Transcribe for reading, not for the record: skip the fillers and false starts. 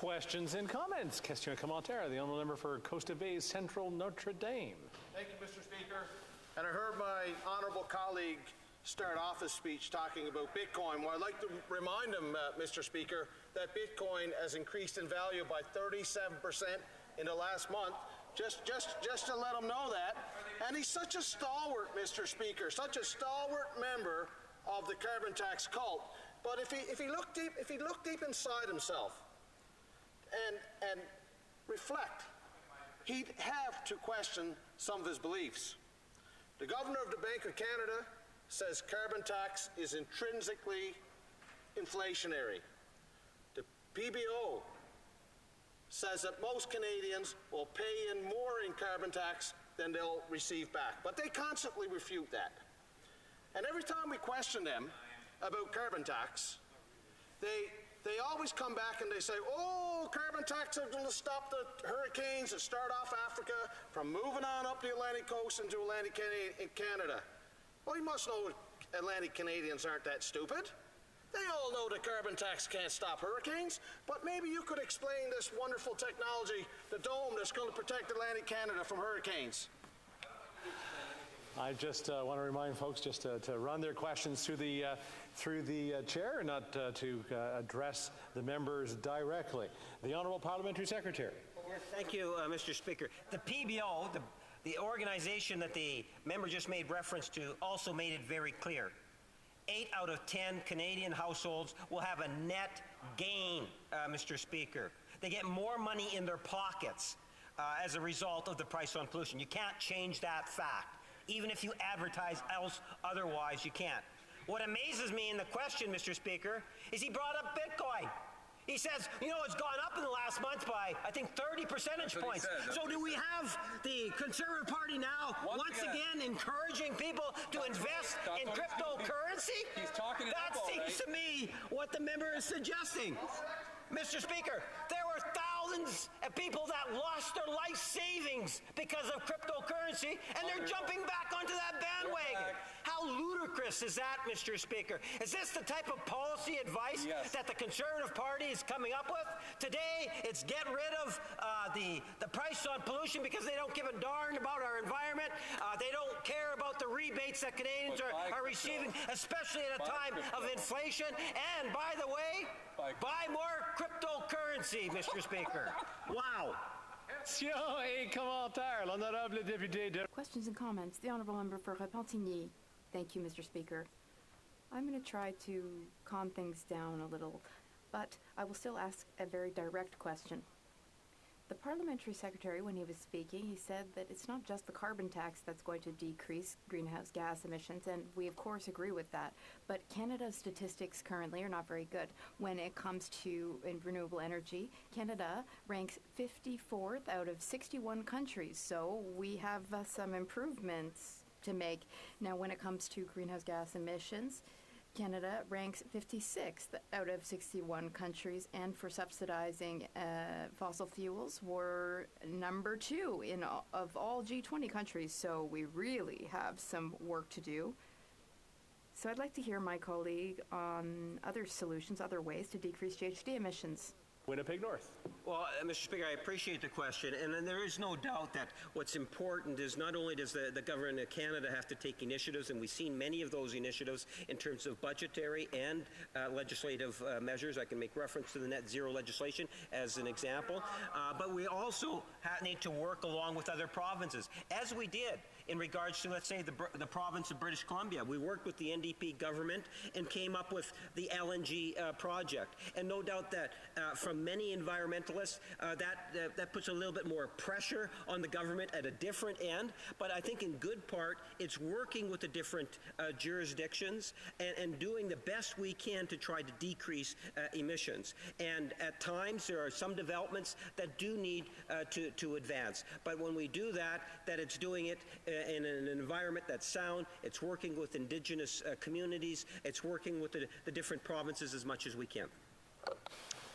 Questions and comments. Question and commentaire. The honourable member for Costa Bay Central Notre Dame. Thank you, Mr. Speaker. And I heard my honourable colleague start off his speech talking about Bitcoin. Well, I'd like to remind him, Mr. Speaker, that Bitcoin has increased in value by 37% in the last month. Just to let him know that. And he's such a stalwart, Mr. Speaker, such a stalwart member of the carbon tax cult. But if he looked deep inside himself and reflect, he'd have to question some of his beliefs. The Governor of the Bank of Canada says carbon tax is intrinsically inflationary. The PBO says that most Canadians will pay in more in carbon tax than they'll receive back. But they constantly refute that. And every time we question them about carbon tax, they always come back and they say, oh, carbon tax is going to stop the hurricanes that start off Africa from moving on up the Atlantic coast into Atlantic Canada. Well, you must know Atlantic Canadians aren't that stupid. They all know the carbon tax can't stop hurricanes, but maybe you could explain this wonderful technology, the dome that's going to protect Atlantic Canada from hurricanes. I just want to remind folks just to run their questions through the chair and not to address the members directly. The Honourable Parliamentary Secretary. Thank you, Mr. Speaker. The PBO, the organization that the member just made reference to, also made it very clear. 8 out of 10 Canadian households will have a net gain, Mr. Speaker. They get more money in their pockets as a result of the price on pollution. You can't change that fact. Even if you advertise otherwise, you can't. What amazes me in the question, Mr. Speaker, is he brought up Bitcoin. He says, you know, it's gone up in the last month by, I think, 30 percentage points. So do we have the Conservative Party now once again encouraging people to invest in cryptocurrency? He's talking it that up seems to me what the member is suggesting. Mr. Speaker, there were thousands of people that lost their life savings because of cryptocurrency, and they're jumping back onto that bandwagon. How ludicrous is that, Mr. Speaker? Is this the type of policy advice that the Conservative Party is coming up with? Today, it's get rid of the price on pollution because they don't give a darn about our environment. They don't care about the rebates that Canadians are receiving, especially at a time of inflation. And, by the way, buy more cryptocurrency, Mr. Speaker. Wow. Questions and comments. The Honourable Member for Repentigny. Thank you, Mr. Speaker. I'm going to try to calm things down a little, but I will still ask a very direct question. The Parliamentary Secretary, when he was speaking, he said that it's not just the carbon tax that's going to decrease greenhouse gas emissions, and we of course agree with that. But Canada's statistics currently are not very good. When it comes to renewable energy, Canada ranks 54th out of 61 countries, so we have some improvements to make. Now, when it comes to greenhouse gas emissions, Canada ranks 56th out of 61 countries, and for subsidizing fossil fuels, we're number 2 of all G20 countries, so we really have some work to do. So I'd like to hear my colleague on other solutions, other ways to decrease GHG emissions. Winnipeg North. Well, Mr. Speaker, I appreciate the question, and there is no doubt that what's important is not only does the government of Canada have to take initiatives, and we've seen many of those initiatives in terms of budgetary and legislative measures. I can make reference to the net zero legislation as an example, but we also need to work along with other provinces, as we did in regards to, let's say, the province of British Columbia. We worked with the NDP government and came up with the LNG project, and no doubt that from many environmentalists, that puts a little bit more pressure on the government at a different end. But I think in good part, it's working with the different jurisdictions and doing the best we can to try to decrease emissions. And at times, there are some developments that do need to advance. But when we do that it's doing it in an environment that's sound, it's working with Indigenous communities, it's working with the different provinces as much as we can.